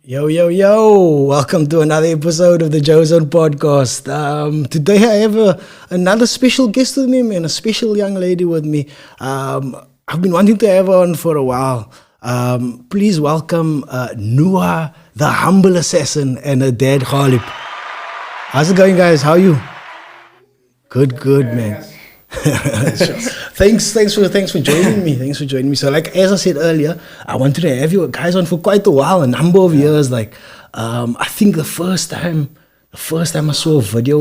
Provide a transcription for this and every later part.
Yo, yo, yo! Welcome to another episode of the joeZONE podcast. Today I have another special guest with me, man, a special young lady with me. I've been wanting to have her on for a while. Please welcome Nuha, the humble assassin, and her dad, Khalib. How's it going, guys? How are you? Good, man. Thanks for joining me. Thanks for joining me. So, like as I said earlier, I wanted to have you guys on for quite a while, a number of years. Like, I think the first time I saw a video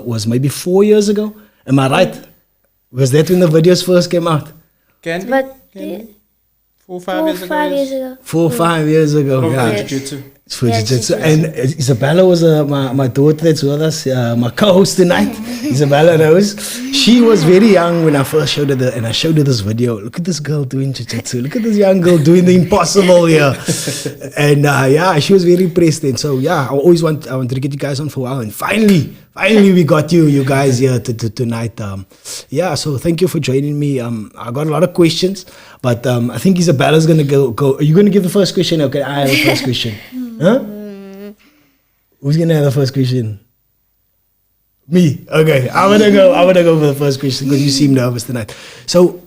was maybe 4 years ago. Am I right? Was that when the videos first came out? But 4 or 5 years ago. 4 or 5 years ago. Yeah. Jiu-Jitsu. It's for Jiu-Jitsu. And Isabella was my daughter that's with us, my co-host tonight. Isabella knows. She was very young when I first showed her and I showed her this video. Look at this girl doing Jiu-Jitsu. Look at this young girl doing the impossible here. And she was very impressed. And so I wanted to get you guys on for a while. And finally we got you guys here tonight. So thank you for joining me. I got a lot of questions, but I think Isabella's gonna go. Are you gonna give the first question? Okay, I have the first question. Huh? Who's gonna have the first question? Me. Okay, I'm gonna go for the first question because you seem nervous tonight. So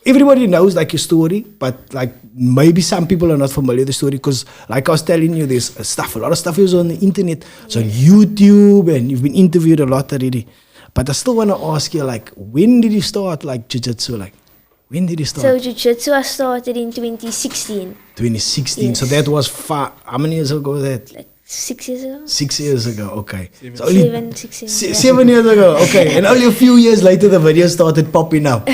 everybody knows like your story, but like maybe some people are not familiar with the story because like I was telling you, there's a lot of stuff is on the internet, it's on YouTube, and you've been interviewed a lot already. But I still want to ask you, like, when did you start like Jiu-Jitsu? Like, when did you start? So Jiu-Jitsu I started in 2016. 2016. Yes. So that was how many years ago was that? Like 6 years ago. 6 years ago. Okay. So 6 years. 7 years ago. Okay. And only a few years later, the videos started popping up.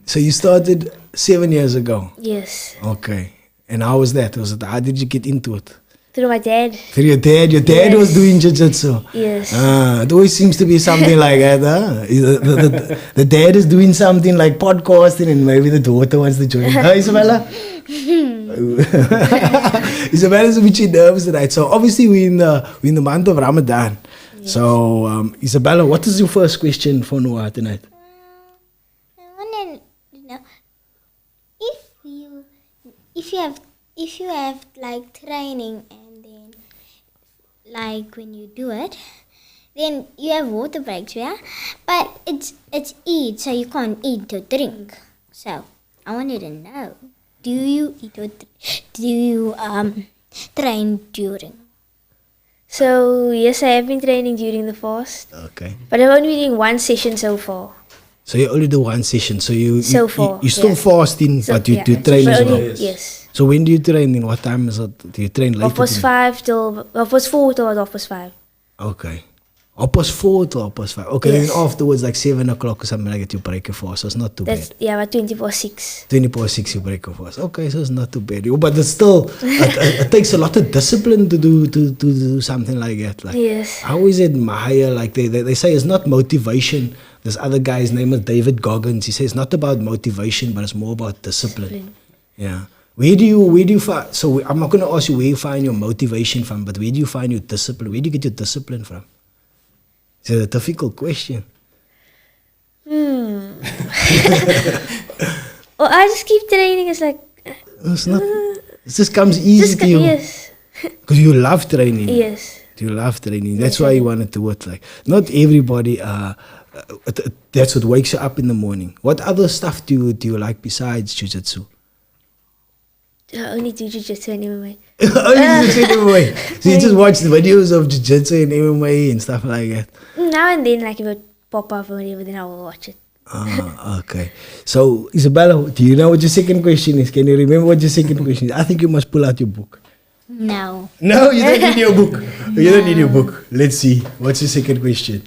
So you started 7 years ago. Yes. Okay. And how was that? How did you get into it? Through my dad. Through your dad? Your dad was doing Jiu-Jitsu? Yes. It always seems to be something like that, huh? The dad is doing something like podcasting and maybe the daughter wants to join. Huh, Isabella? Isabella's a bit nervous tonight. So obviously we're in the month of Ramadan. Yes. So Isabella, what is your first question for Nuha tonight? I want to know if you have like training and then like when you do it, then you have water breaks, yeah? But it's eat, so you can't eat or drink. So I wanted to know, do you eat or do you train during? So yes, I have been training during the fast. Okay. But I've only been doing one session so far. So you only do one session. So you far, still fasting, so, but you train as well. Yes. So when do you train? In what time is it? Do you train later? 4:30 till 5:30. Okay. 4:30 till 5:30. Okay, Yes. then afterwards, like 7 o'clock or something like that, you break your fast. So it's not too bad. But 24/6. 24/6 you break your fast. Okay, so it's not too bad. But it's still, it takes a lot of discipline to do something like that. Like, Yes. I always admire, like they say it's not motivation. This other guy's name is David Goggins. He says it's not about motivation, but it's more about discipline. Yeah. Where do you find, so I'm not going to ask you where you find your motivation from, but where do you find your discipline? Where do you get your discipline from? It's a difficult question. Well, I just keep training. It's like... It's not, it just comes easy to you. Yes. Because you love training. Yes. You love training. That's why you want to do it. Like, not everybody, that's what wakes you up in the morning. What other stuff do you like besides Jiu-Jitsu? I only do Jiu-Jitsu and MMA. Only Jiu-Jitsu and MMA. So you just watch the videos of Jiu-Jitsu and MMA and stuff like that? Now and then, like if it pop up or whatever, then I will watch it. Okay. So, Isabella, do you know what your second question is? Can you remember what your second question is? I think you must pull out your book. No. No, you don't need your book. You don't need your book. Let's see. What's your second question?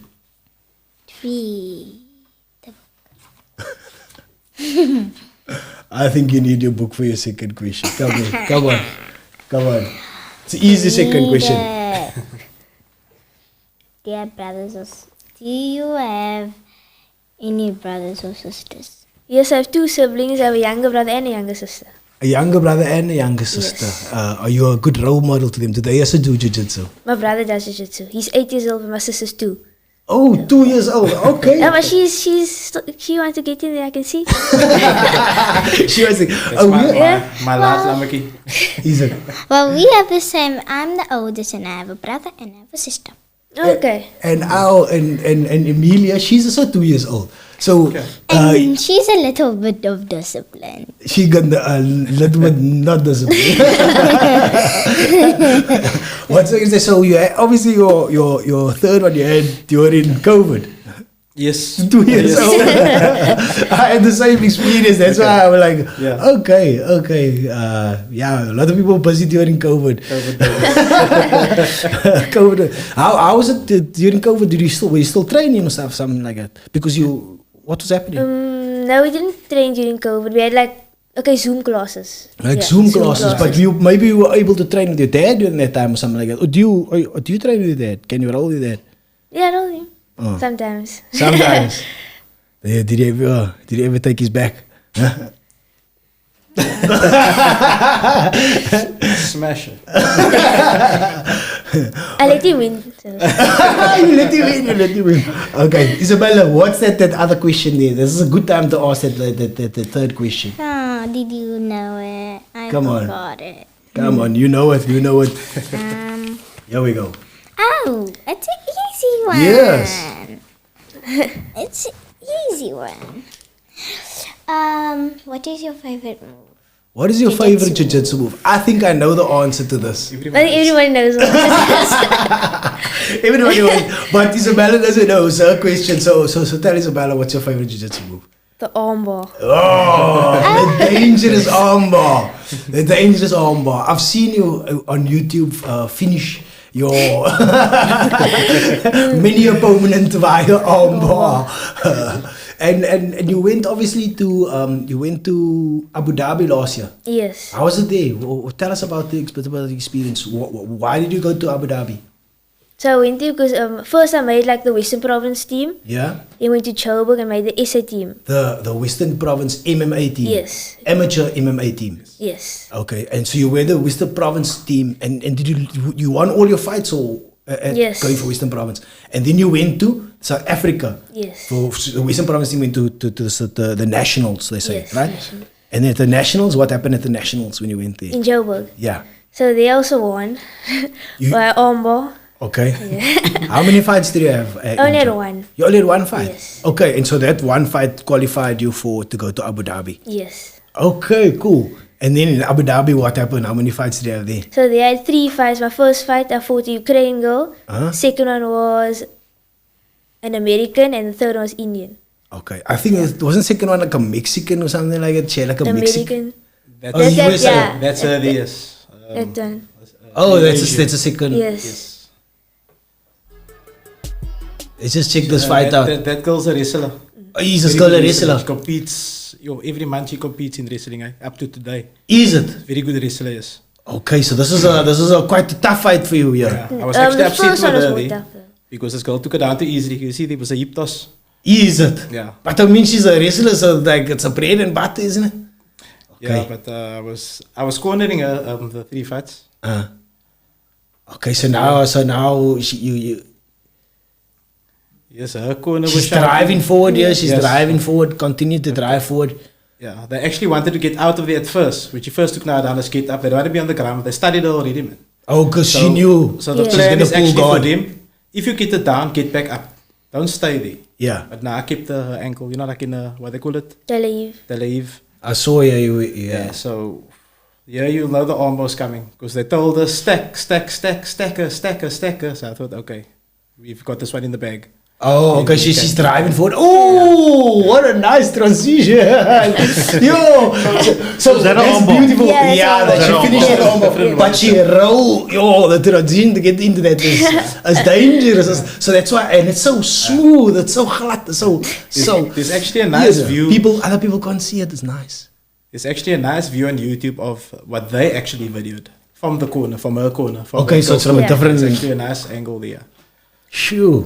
3. I think you need your book for your second question. Come on. It's an easy second question. Dear brothers or do you have any brothers or sisters? Yes, I have 2 siblings. I have a younger brother and a younger sister. A younger brother and a younger sister. Yes. Are you a good role model to them? Do they also do Jiu-Jitsu? My brother does Jiu-Jitsu. He's 8 years old and my sister's 2. Oh, 2 years old. Okay. But she wants to get in there. I can see. She was like, That's oh, my, yeah. my last lamaki. Is it? Well, we have the same. I'm the oldest, and I have a brother and I have a sister. Okay. And Emilia, she's also 2 years old. So And she's a little bit of discipline. she got a little bit not disciplined. What's is so you had, obviously your third one you had during COVID. Yes. 2 years Yes. old. I had the same experience. That's why I was like, Yeah. okay. Yeah, a lot of people busy during COVID. COVID. How was it during COVID? Were you still training or something like that? Because what was happening? No, we didn't train during COVID. We had Zoom classes. Zoom classes, but maybe you were able to train with your dad during that time or something like that. Or do you train with your dad? Can you roll with your dad? Yeah, I don't think. Oh. Sometimes. Sometimes. Yeah, did he ever take his back? Huh? Smash it. I let him win. So. You let him win. Okay, Isabella, what's that other question there? This is a good time to ask the third question. Oh, did you know it? I Come on. forgot it. Come on, you know it. Here we go. Oh, it's an easy one. Yes. It's an easy one. What is your favorite move? What is your favorite jiu-jitsu move? I think I know the answer to this. I think everyone knows what it is. Everybody knows, but Isabella doesn't know. It's her question. So tell Isabella, what's your favorite jiu-jitsu move? The armbar. Oh, the dangerous armbar. The dangerous armbar. I've seen you on YouTube finish your many opponent via armbar. And you went obviously to Abu Dhabi last year. Yes. How was it there? Tell us about the experience. Why did you go to Abu Dhabi? So I went to because first I made the Western Province team. Yeah. Then went to Joburg and made the SA team. The Western Province MMA team. Yes. Amateur MMA team. Yes. Okay, and so you were the Western Province team, and did you won all your fights or Yes. going for Western Province, and then you went to South Africa. Yes. For the Western Province team went to the nationals, they say, Yes, right? national. And at the nationals, what happened at the nationals when you went there? In Joburg. Yeah. So they also won You- by armbar. Okay. How many fights did you have? Only had one. You only had one fight. Yes. Okay, and so that one fight qualified you to go to Abu Dhabi. Yes. Okay, cool. And then in Abu Dhabi, what happened? How many fights did you have there? So they had 3 fights. My first fight, I fought a Ukrainian girl. Uh-huh. Second one was an American, and the third one was Indian. Okay, I think it wasn't second one like a Mexican or something like that. She had like a Mexican. American. That's, Oh, USA. yeah. that's her, yes. That one. Oh, that's a second. Yes. Let's just check this fight out. That girl's a wrestler. Oh, he's a still a wrestler. She competes. Every month she competes in wrestling. Up to today. Is it? Very good wrestler, yes. Okay, so this is a quite a tough fight for you here. Yeah. I was actually the upset first with one was her more there, tougher. because this girl took it down too easily. You see, there was a hip toss. Is it? Yeah. But I mean, she's a wrestler, so like it's a bread and butter, isn't it? Yeah, but I was cornering her the 3 fights. Okay, so now you Yes, her corner was she's sharp. driving forward here. She's Yes. driving forward. Continue to drive forward. Yeah, they actually wanted to get out of there at first. When she first took Nada down the skate up, they wanted to be on the ground. They studied her already, man. Oh, because she knew. So the Yeah. plan She's is gonna pull actually for guard. them, if you get it down, get back up. Don't stay there. Yeah, But now I kept her ankle, like in what they call it? Tel Aviv. Tel Aviv. I saw you. Yeah. Yeah. So, you'll know the arm was coming. Because they told us, stack her. So I thought, okay, we've got this one in the bag. Oh, okay. She's driving forward. Oh, what a nice transition! Yo, so Is that a that's armbar? beautiful. Yeah, Yeah, that's that a she finished armbar. the armbar, but she rolled. Yo, the transition to get into that is dangerous. So that's why, and it's so smooth. It's so glad. So There's actually a nice view. Other people can't see it. It's nice. There's actually a nice view on YouTube of what they actually videoed. From the corner, from her corner. From Okay, her so it's from a Yeah. different. There's actually a nice angle there. Sure.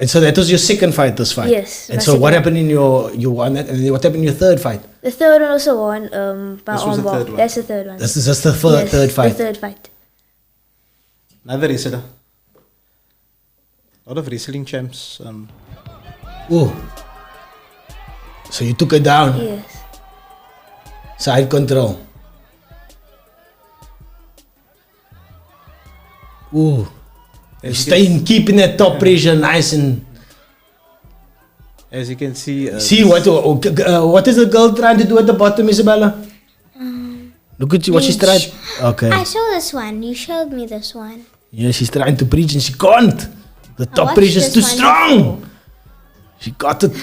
And so that was your second fight, this fight? Yes, And my so what second. happened in you won that, and then what happened in your third fight? The third one also won by This was the armbar. third one. That's the third one. This is just the Yes, third fight. The third fight. Another wrestler. A lot of wrestling champs. Oh. So you took her down. Yes. Side control. Ooh. You As you staying, keeping that top pressure nice and... As you can see, See, what is the girl trying to do at the bottom, Isabella? Look at you, what she's trying... Breach. Okay. I saw this one. You showed me this one. Yeah, she's trying to preach and she can't. The top watched pressure is this too one strong. She got it.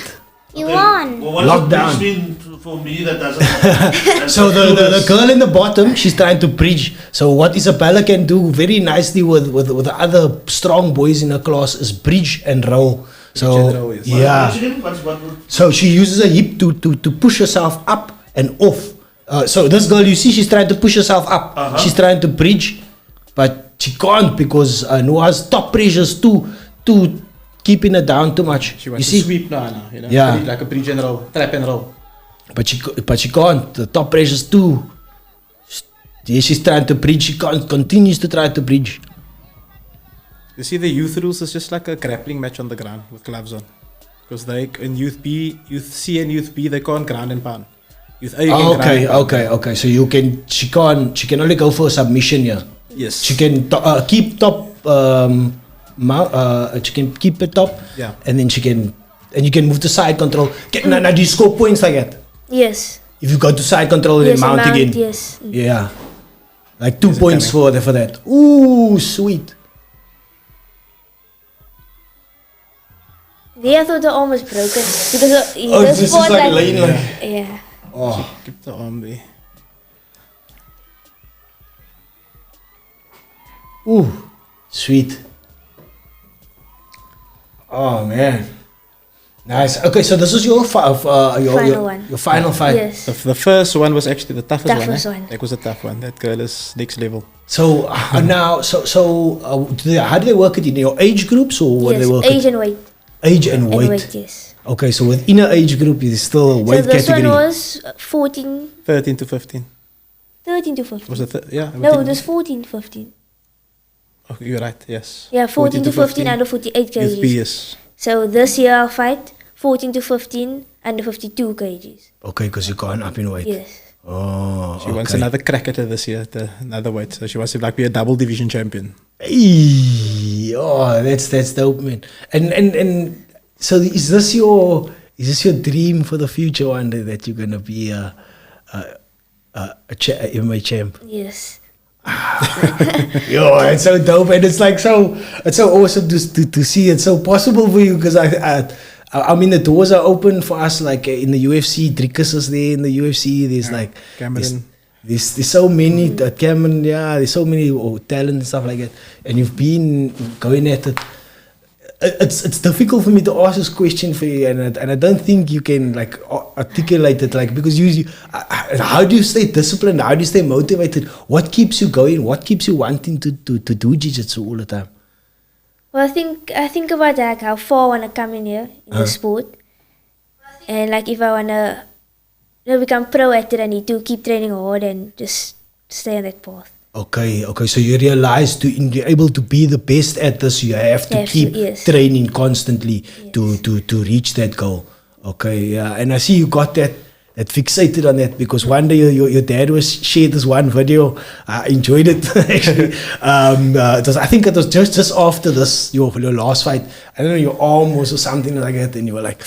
You won. Well, what Lockdown. does the breach mean for me that doesn't? So the girl in the bottom, she's trying to preach. So what Isabella can do very nicely with the other strong boys in her class is bridge and roll. So Bridge and roll, yes. yeah. So she uses her hip to push herself up and off. So this girl, you see, she's trying to push herself up. She's trying to bridge, but she can't because Nuha's top pressure is too keeping her down too much. she wants you to see, sweep now, you know, Yeah. like a bridge and roll, trap and roll. but she can't. The top pressure is too. Yeah, she's trying to bridge. She can't. Continues to try to bridge. You see, the youth rules is just like a grappling match on the ground with gloves on, because they in youth B, youth C, and youth B they can't ground and pound. Youth A you can ground and pound. Okay. So she can only go for a submission here. Yes. She can keep top. She can keep it top. Yeah. And then you can move to side control. Now do you score points like that? Yes. If you go to side control and Yes, then mount again. Yes. Yeah. Like 2 Is it points for that. Ooh, sweet. There I thought the arm was broken because This is like laying like. yeah. Oh. Keep the arm there. Ooh, sweet. Oh man, nice. Okay, so this is your Final one. Your final fight. Yes. The first one was actually the toughest Toughest one. one. That was a tough one. That girl is next level. So now, how do they work it in your age groups or what do Yes. they work Age it? and weight. Age and weight. And weight. Yes. Okay, so within an age group is still a weight so this category. one was 14, 13 to 15. 13 to 15. Was it? Yeah. No, within- it was 14 to 15. Oh, you're right. Yes. Yeah, 14 to 15 under 48 Youth B, kgs. yes. So this year I'll fight 14 to 15 under 52 kgs. Okay, because you gone up in weight. Yes. Oh, She wants another crack at it this year, another weight. So she wants to like be a double division champion. Eee, oh, that's dope, man. And so is this your dream for the future one day that you're gonna be a MMA champ? Yes. Yo, it's so dope, and it's like it's so awesome to see it's so possible for you because I mean the doors are open for us like in the UFC. Drickus is there in the UFC. There's like Cameron. there's so many Cameron, yeah. There's so many talent and stuff like that, and you've been going at it. It's difficult for me to ask this question for you, and I don't think you can like articulate it like because how do you stay disciplined? How do you stay motivated? What keeps you going? What keeps you wanting to do jiu-jitsu all the time? Well, I think about like how far I want to come in here in the sport, and like if I want to become pro at it, I need to keep training hard and just stay on that path. Okay. So you realize to be able to be the best at this, you have to keep training constantly to reach that goal. Okay, yeah. And I see you got that fixated on that because one day your dad shared this one video. I enjoyed it actually. I think it was just after this your last fight. I don't know, your arm was or something like that, and you were like,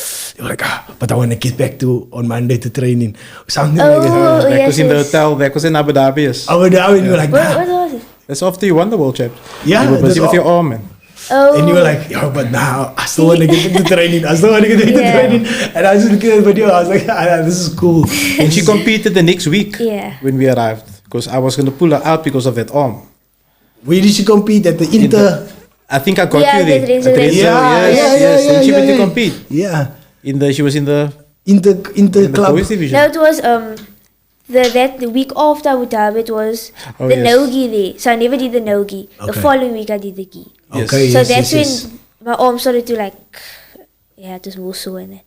but I want to get back to on Monday to training, something like that. That was in the hotel. That was in Abu Dhabi. Yes. Abu Dhabi, and you were like, What was it? That's after you won the world champ. Yeah, You were busy that's with your arm, man. Oh. And you were like, but now I still want to get into training. training. And I was just looking at the video. I was like, this is cool. And she competed the next week Yeah. when we arrived because I was going to pull her out because of that arm. Where did she compete? At the Inter? I think I got Yeah, you there. the Renzo At Renzo. yes. And she went to compete. Yeah. She was in the Inter club. boys division. No, it was the week after Abu Dhabi, it was Oh, the yes. no-gi there. So I never did the no-gi. The Okay. following week I did the gi. Yes. Okay, So yes, that's yes, when my arm started to like, it was more sore in it.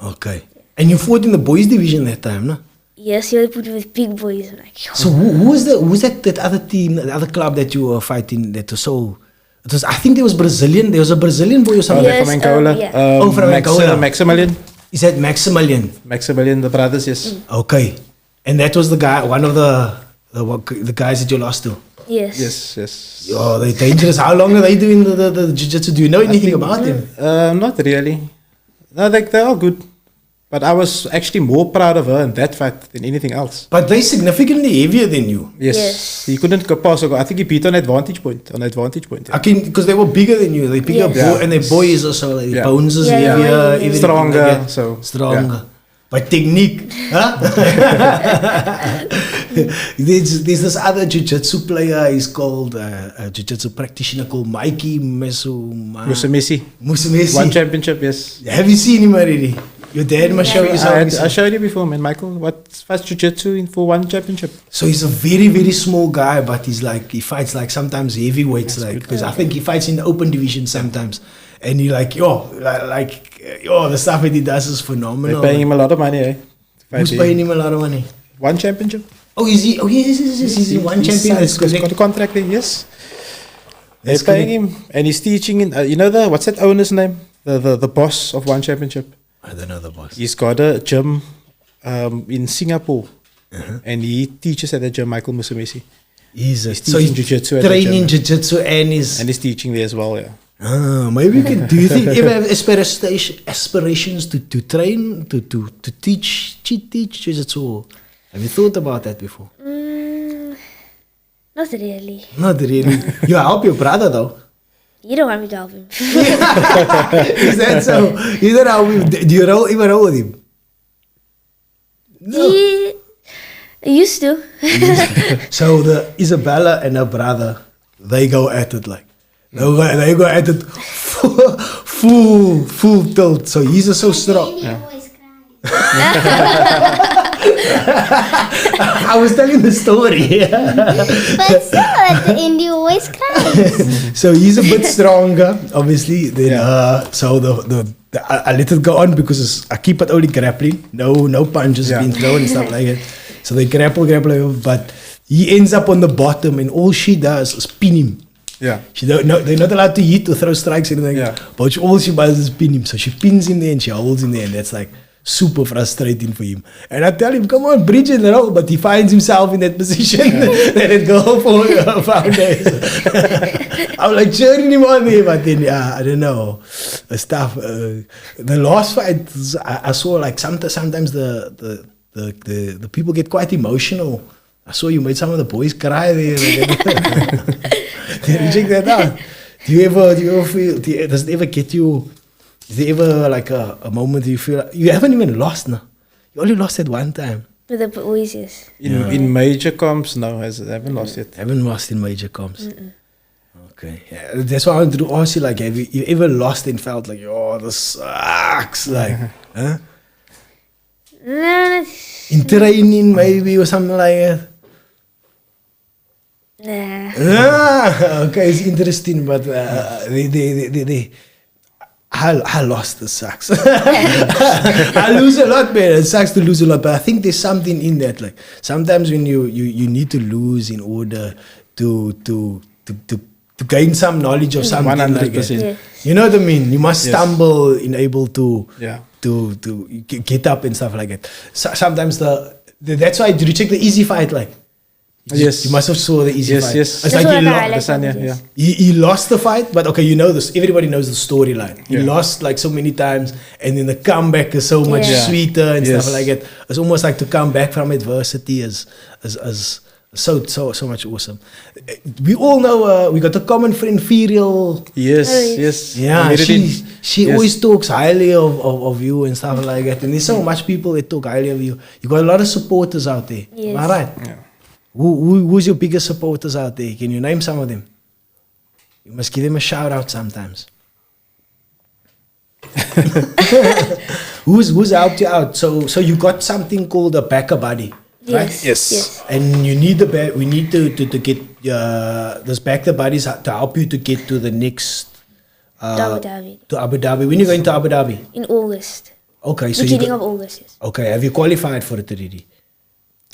Okay. And you fought in the boys division that time, no? Yes, you put with big boys. I'm like, So who was that other team, the other club that you were fighting that was so It was, I think there was Brazilian. There was a Brazilian boy or Oh, something. they're Yes, from Angola. yeah. Oh, from Angola. Maximilian. Is that Maximilian? Maximilian, the brothers, yes. Okay, and that was the guy, one of the guys that you lost to. Yes. Yes. Oh, they're dangerous. How long are they doing the jiu-jitsu? Do you know anything about them? Not really. No, they're all good. But I was actually more proud of her in that fight than anything else. But they're significantly heavier than you. Yes. He couldn't go past. I think he beat on advantage point. Yeah. I can, because they were bigger than you. They bigger, Yes. and their boy is also like Yeah. bones is Yeah, heavier, yeah. everything Stronger, like that. so, Stronger. But technique, huh? there's this other jiu-jitsu player. He's called a jiu-jitsu practitioner called Mikey Musumesi. Musumesi. One championship, yes. Have you seen him already? Your dad must show you I something. showed you before, man. Michael, what's jiu-jitsu for one championship? So he's a very, very small guy, but he fights like sometimes heavyweights, because I think he fights in the open division sometimes. And you're like, the stuff that he does is phenomenal. They're paying him a lot of money, eh? Who's paying him a lot of money? One championship. Oh, is he? Oh, yes. He's in one champion. He's got a contract there, yes. They're That's paying correct. him. And he's teaching in, what's that owner's name? The boss of one championship. I don't know the boss. He's got a gym in Singapore. And he teaches at the gym, Michael Musumesi. He's teaching jiu-jitsu at the training gym. jiu-jitsu and he's... And he's teaching there as well, yeah. Maybe you can. Do you think you ever have aspirations to train to teach jiu-jitsu? Have you thought about that before? Not really. Not really. You help your brother though. You don't want me to help him. Is that so? You don't help him. Do you even roll with him? No. He used to. So the Isabella and her brother, they go at it like. They go at it full tilt. So he's so strong. Then he always cries. I was telling the story. But still, at the end, he always cries. So he's a bit stronger, obviously. Than so I let it go on because I keep it only grappling. No punches being thrown and stuff like that. So they grapple, but he ends up on the bottom, and all she does is pin him. Yeah. They're not allowed to hit or throw strikes or anything. Yeah. But all she does is pin him. So she pins him there and she holds him there, and that's like super frustrating for him. And I tell him, come on, bridge and roll. But he finds himself in that position. Let it go for 5 days. I'm like cheering him on there, but then I don't know. Stuff. The last fight, I saw like sometimes the people get quite emotional. I saw you made some of the boys cry there. Check that out. Do you ever feel? Does it ever get you? Is there ever like a moment you feel like, you haven't even lost now? You only lost at one time. With the boys, yes. In major comps, no, I haven't lost yet. Haven't lost in major comps. Okay, yeah, that's why I wanted to ask you. Like, have you ever lost and felt like, oh, this sucks? Like, huh? No, In training maybe or something like that. nah. Okay, it's interesting, but I lost. It sucks. I lose a lot, man. It sucks to lose a lot, but I think there's something in that. Like sometimes when you need to lose in order to gain some knowledge of something. 100%. Like that. Yeah. You know what I mean? You must Yes. stumble in able to Yeah. to get up and stuff like that. So, sometimes that's why. Did you check the easy fight? Like, Yes. you must have saw the easy Yes, fight. yes. It's That's like what he I lost. highlight. Sanya, Yes. yeah. He lost the fight, but okay, you know this. Everybody knows the storyline. He Yeah. lost like so many times, and then the comeback is so much Yeah. sweeter and Yes. stuff like that. It's almost like to come back from adversity is so much awesome. We all know we got a common friend, Ferial. Yes, Oh, yes. yes. Yeah, Meredith. she Yes. always talks highly of you and stuff like that. And there's so much people that talk highly of you. You got a lot of supporters out there. Yes. Am I right? Yeah. Who's your biggest supporters out there? Can you name some of them? You must give them a shout out sometimes. Who's helped you out? So you got something called a backer buddy, right? Yes. Yes. And you need we need to get those backer buddies to help you to get to the next Abu Dhabi. to Abu Dhabi. When are you going to Abu Dhabi? In August. Okay, so Beginning of August, yes. okay. Have you qualified for it already?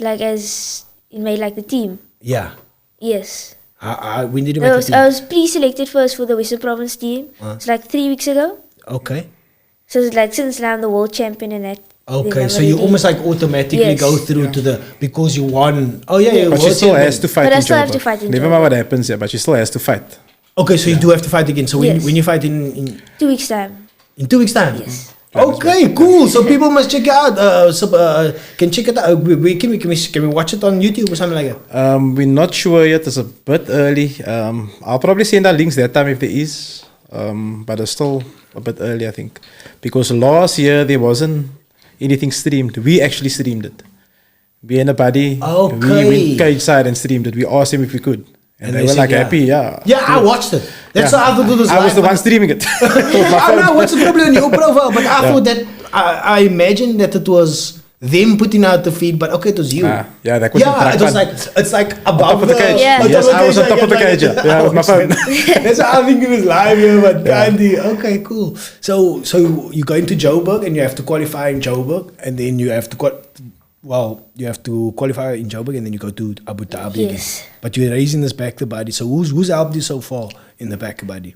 Like as in made like the team. Yeah. Yes. When did you I make was, the I team? was pre-selected first for the Western Province team. It's like 3 weeks ago. Okay. So it's like since now I'm the world champion and that. then Okay, I'm so you already- almost like automatically Yes. go through to the because you won. Oh yeah, you But she world still champion. has to fight But I in still have to Joburg. fight in Never mind Joburg. what happens, yeah, but she still has to fight. Okay, so you do have to fight again. So when, Yes. when you fight in 2 weeks time. 2 weeks time. Yes. Okay, cool. So people must check it out. Can check it out. Can we watch it on YouTube or something like that? We're not sure yet. It's a bit early. I'll probably send our links that time if there is. But it's still a bit early, I think. Because last year there wasn't anything streamed. We actually streamed it. Me and a buddy. Okay. We went cage side and streamed it. We asked them if we could. And they were said like yeah. happy, yeah. Yeah, I watched it. That's Yeah. how I thought it was I was live, the but- one streaming it. I don't know what's the problem on your profile, but I thought that I imagined that it was them putting out the feed, but okay, it was you. Yeah, that was in Yeah, it was Brakpan. it's like On above top of the cage. Yeah. on Yes, top of I was on top of the like- cage. Yeah, with my phone. That's how I think it was live here, but Gandhi. Okay, cool. So you go into Joburg and you have to qualify in Joburg, and then you have to you have to qualify in Joburg, and then you go to Abu Dhabi. Yes. Again. But you're raising this back to body. So who's helped you so far in the back body?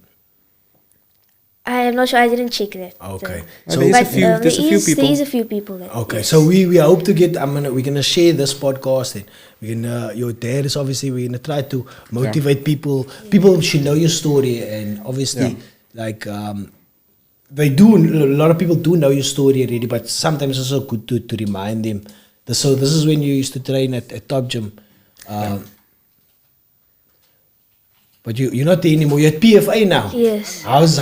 I am not sure. I didn't check that. Okay. So there's a few- there's a few people. There is a few people that. Okay, yes. so we hope to get. We're gonna share this podcast, and we're gonna. Your dad is obviously we're gonna try to motivate people. People should know your story, and obviously, like they do. A lot of people do know your story already, but sometimes it's also good to remind them. So this is when you used to train at Top Gym. But you're not there anymore. You're at PFA now. Yes. How's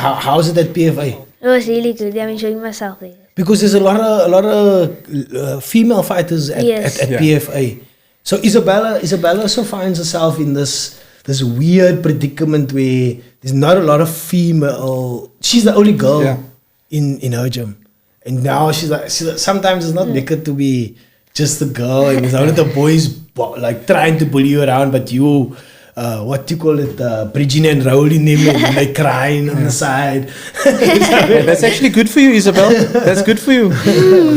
it at PFA? It was really good. I'm enjoying myself there. Because there's a lot of female fighters at Yes. at Yeah. PFA. So Isabella also finds herself in this weird predicament where there's not a lot of female. She's the only girl Yeah. in her gym, and now she's like sometimes it's not wicked to be just a girl, and there's only the boys like trying to bully you around, but you. What do you call it? Bridging and rolling them and like crying on the side. That's actually good for you, Isabel. That's good for you.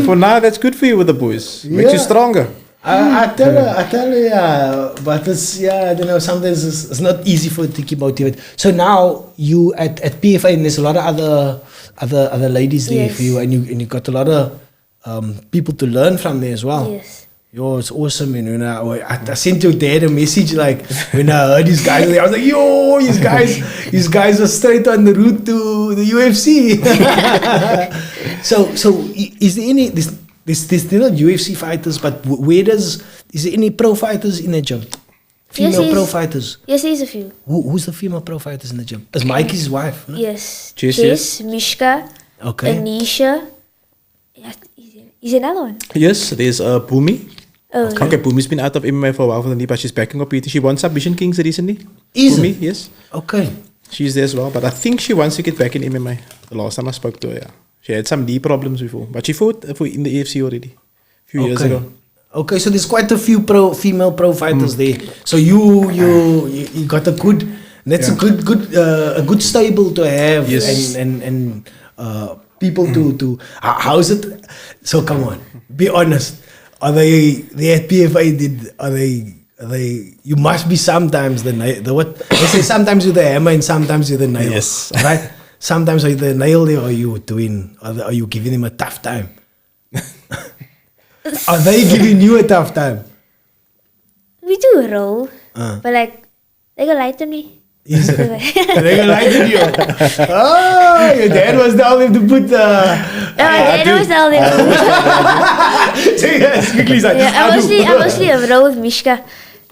For now, that's good for you with the boys. Makes you Yeah. stronger. I tell her, yeah, but it's I don't know. Sometimes it's not easy for her to keep motivated. So now you at PFA, and there's a lot of other ladies there Yes. for you, and you got a lot of people to learn from there as well. Yes. Yo, it's awesome, and when I sent your dad a message like when I heard these guys, I was like, yo, these guys are straight on the route to the UFC. so is there any there's not UFC fighters, but is there any pro fighters in the gym? Female Yes, pro yes. fighters. Yes, there's a few. Who's the female pro fighters in the gym? Is Mikey's wife? No? Yes. Chess, Chess, Mishka, Okay. Anisha. Yeah, is another one? Yes, there's Bhumi. Oh, Okay, Bhumi's been out of MMA for a while for the knee, but she's back in competing. She won Submission Kings recently. Is Bhumi, it? yes. Okay. She's there as well, but I think she wants to get back in MMA. The last time I spoke to her, yeah. She had some knee problems before, but she fought in the AFC already a few years ago. Okay, so there's quite a few female pro fighters there. So you got a good. That's a good stable to have. Yes. And people to how's it? So come on, be honest. Are they at PFA? Are they? You must be sometimes the what? They say sometimes with the hammer and sometimes with the nail. Yes. Right. Sometimes with the nail, there, are you doing? Are you giving them a tough time? Are they giving you a tough time? we do a roll, but like they go light on me. Is it? They gonna lie to you. Oh, your dad was down him to put the. I was down there. Yes, quickly say. Yeah, I'm mostly a roll with Mishka.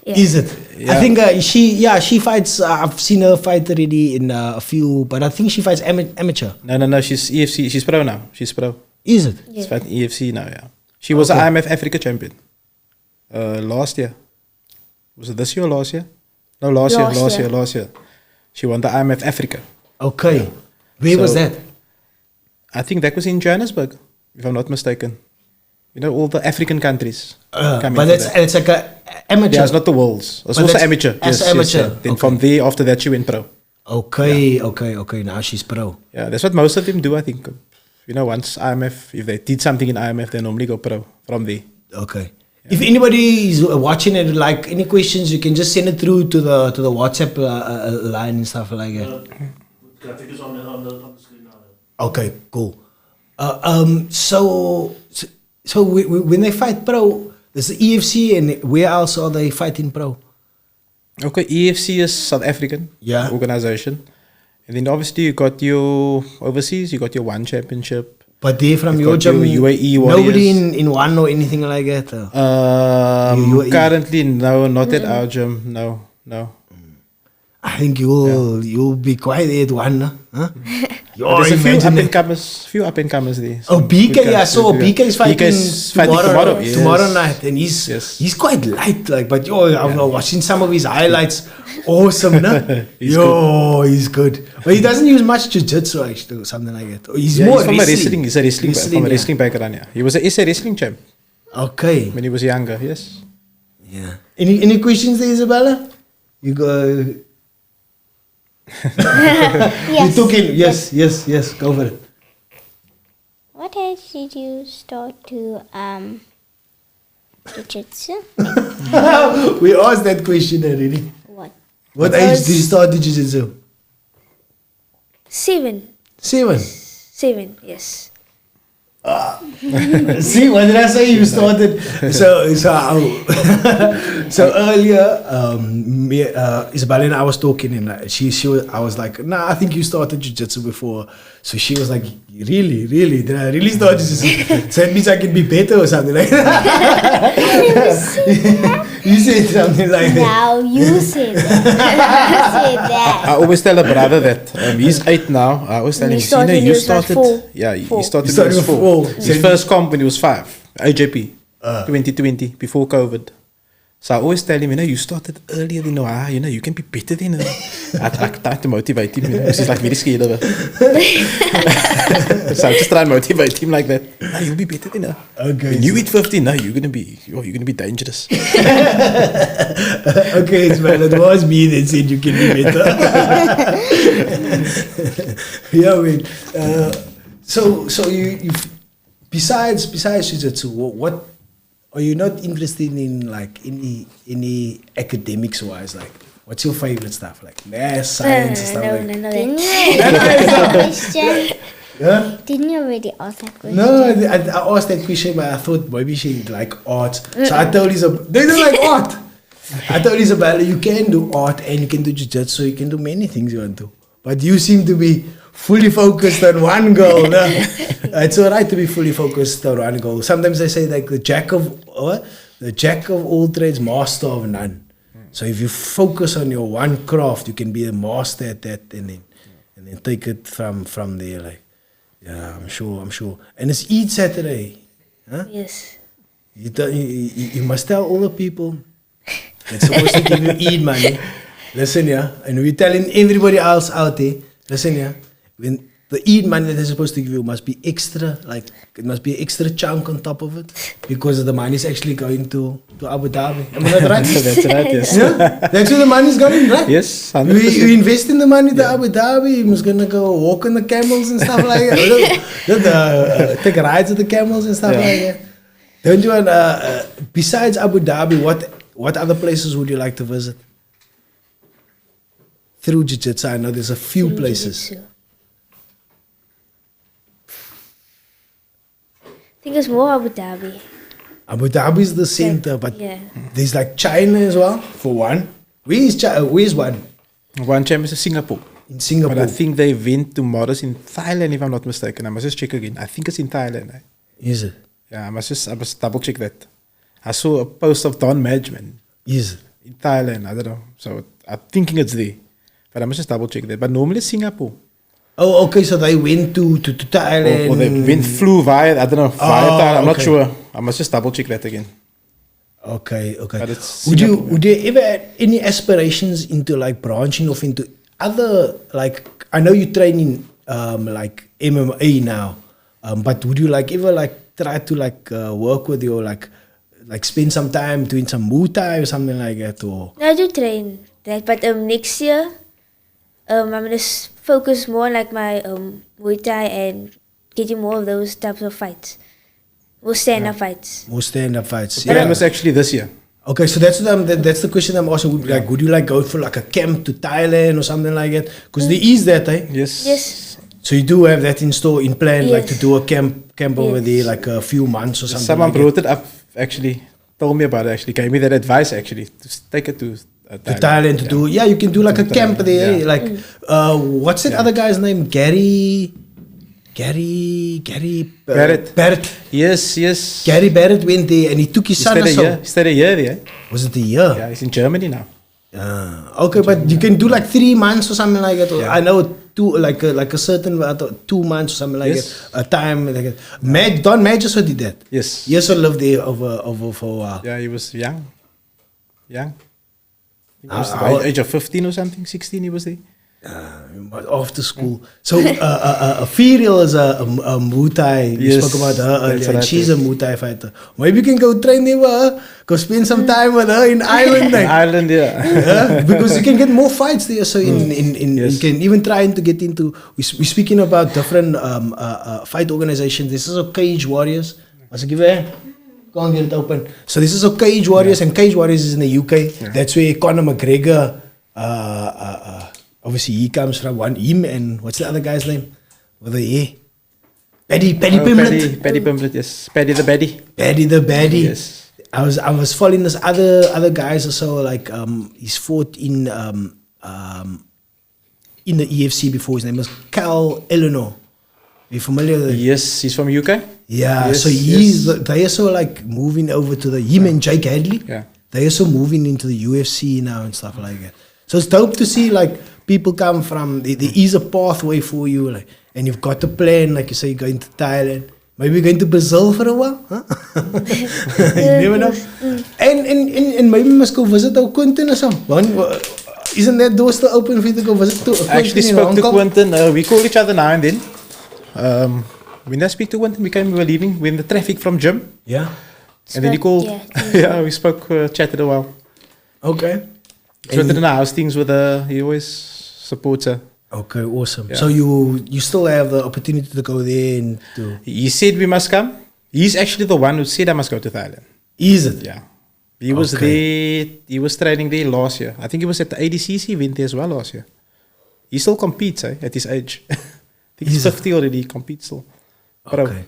Yeah. Is it? Yeah. I think she fights. I've seen her fight already in a few, but I think she fights amateur. No, she's EFC. She's pro now. She's pro. Is it? She's fighting EFC now, yeah. She was an IMF Africa champion last year. Was it this year or last year? No, last year. She won the IMF Africa. Okay. Where was So- that? I think that was in Johannesburg, if I'm not mistaken. You know, all the African countries. coming But to it's that. it's like a amateur. Yeah, it's not the worlds. It's But also that's amateur. as amateur. Then Okay. from there, after that, she went pro. Okay. Now she's pro. Yeah, that's what most of them do, I think. You know, once IMF, if they did something in IMF, they normally go pro from there. Okay. If anybody is watching it, like any questions, you can just send it through to the WhatsApp line and stuff like that. Graphic is on the screen now. Okay, cool. So when they fight pro, there's the EFC, and where else are they fighting pro? Okay, EFC is South African organization. And then obviously you got your overseas, you got your one championship. But they from You've your got gym, UAE warriors. nobody in one or anything like that. UAE. Currently, no, not at our gym. No. I think you'll be quite there at one, huh? There's a few up and comers there. Oh, BK, I saw BK is fighting tomorrow. Yes. Tomorrow night, and he's quite light, like. But I'm watching some of his highlights. Awesome, no? He's good. But he doesn't use much jiu-jitsu actually, or something like that. He's more from wrestling. He's a wrestling from a wrestling background. Yeah, he was a wrestling champ. Okay. When he was younger, yes. Yeah. Any questions there, Isabella? You go. Yes. You took in. Yes. Go for it. What age did you start to jiu-jitsu? We asked that question already. What age did you start jiu-jitsu? 7. 7. 7, yes. See, what did I say? You started. So earlier, Isabella and I was talking, and I was like, nah, I think you started jiu-jitsu before. So she was like, really? Did I really start jiu-jitsu? So that means I can be better or something like that. You said something like that. Now you said that. I always tell a brother that he's 8 now. I always tell him, you started. Yeah, he started when he was 4. His first comp when he was 5, IJP, 2020, before COVID. So I always tell him, you started earlier than Nuha, you can be better than her. I try to motivate him, he's like very scared of her. So I just try to motivate him like that. No, you'll be better than her. Okay. When you hit 50, no, you're gonna be dangerous. Okay, man, it was me that said you can be better. Yeah, man. So you besides jiu-jitsu, what are you not interested in, like any academics wise? Like, what's your favorite stuff? Like math, science, and stuff like that? No. Didn't you already ask that question? Yeah? Didn't you already ask that question? No, I asked that question, but I thought maybe she like art. So I told Isabella, they don't like art. I told Isabella, you can do art and you can do jiu-jitsu, you can do many things you want to. But you seem to be fully focused on one goal. No? It's alright to be fully focused on one goal. Sometimes they say like the jack of all trades, master of none. So if you focus on your one craft, you can be a master at that, and then take it from there. Like, yeah, I'm sure. And it's Eid Saturday, huh? Yes. You must tell all the people that's supposed to give you Eid money. Listen, yeah, and we're telling everybody else out there. Listen, yeah, when the Eid money that they're supposed to give you must be extra, like it must be an extra chunk on top of it, because the money is actually going to Abu Dhabi. Am I not right? That's right, yes. Yeah? That's where the money is going, right? Yes, 100%. We invest in the money to Abu Dhabi. We're gonna go walk on the camels and stuff like that. Take rides with the camels and stuff like that. Don't you want? Besides Abu Dhabi, what other places would you like to visit? Through jiu-jitsu, I know there's a few places. Jiu-jitsu. I think it's more Abu Dhabi. Abu Dhabi is the center, but Yeah. there's like China as well, for one. Where's one? One champ is Singapore. In Singapore. But I think they went tomorrow in Thailand, if I'm not mistaken. I must just check again. I think it's in Thailand. Is it? Yeah, I must double check that. I saw a post of Don Madgeman Is it? in Thailand. I don't know. So I'm thinking it's there. But I must just double check that. But normally it's Singapore. Oh, okay, so they went to Thailand. Or they flew via, I don't know, via Thailand. I'm not okay. sure. I must just double check that again. Okay. But it's Would Singapore. you ever have any aspirations into like branching off into other, like, I know you train in like MMA now, but would you like ever like try to like work with your like spend some time doing some Muay Thai or something like that? Or I do train that, but next year, I'm gonna focus more on like my Muay Thai and getting more of those types of fights. More stand-up fights. More stand-up fights. The plan was actually this year. Okay, so that's what that's the question I'm asking. Like, would you like go for like a camp to Thailand or something like that? Because there is that, eh? Yes. Yes. So you do have that in store, in plan, like to Yes. do a camp over Yes. there, like a few months or something. Someone like brought it up, actually. Told me about it, actually. Gave me that advice, actually. To take it to that. To Thailand to do, yeah, you can do like a camp there. yeah. Like, what's that other guy's name? Gary Barrett. Barrett. Yes. Gary Barrett went there and he took his He son stayed or a so. year. He stayed a year there. Was it a year? Yeah, he's in Germany now. Okay, but you can do like 3 months or something like that. Or Yeah. I know like a certain 2 months or something like Yes. that. A time like that. Don Madge also did that. Yes. He also lived there over for a while. Yeah, he was young. Young. I think he was How- the age of 15 or something, 16 he was there. But after school. So Ferial is a Muay Thai. You Yes, spoke about her that's earlier. And right, she's yes. a Muay Thai fighter. Maybe you can go train with her. Go spend some time with her in Ireland. In Ireland, yeah. Yeah, because you can get more fights there. So in Yes. you can even try to get into. We're speaking about different fight organizations. This is a Cage Warriors. As give it. Go and get it open. So this is a Cage Warriors, and Cage Warriors is in the UK. That's where Conor McGregor. Obviously, he comes from him and what's the other guy's name? With the hair. Paddy Pimblett. Paddy Pimblett, yes. Paddy the Baddie. Paddy the Baddie. Yes. I was following this other guys or so, like he's fought in the EFC before. His name was Cal Eleanor. Are you familiar with it? Yes, he's from UK. Yeah, Yes, so they also like moving over to him and Jake Hadley. Yeah. They also moving into the UFC now and stuff like that. So it's dope to see like people come from there is a pathway for you, like, and you've got a plan, like you say, you're going to Thailand, maybe going to Brazil for a while, huh? You never know. And maybe you must go visit our Quentin or something. Isn't that door still open for you to go visit to I actually in spoke Hong to Kong? Quentin. We call each other now and then. When I speak to Quentin, we were leaving. We're in the traffic from gym. Yeah. And then he called. Yeah. Yeah, we spoke, chatted a while. Okay. So in how's things with her. He always supports her. Okay, awesome. Yeah. So you still have the opportunity to go there and to... He said we must come. He's actually the one who said I must go to Thailand. Is it? Yeah. He was there. He was training there last year. I think he was at the ADCC event there as well last year. He still competes at his age. I think he's 50 already. He competes still. Pro. Okay.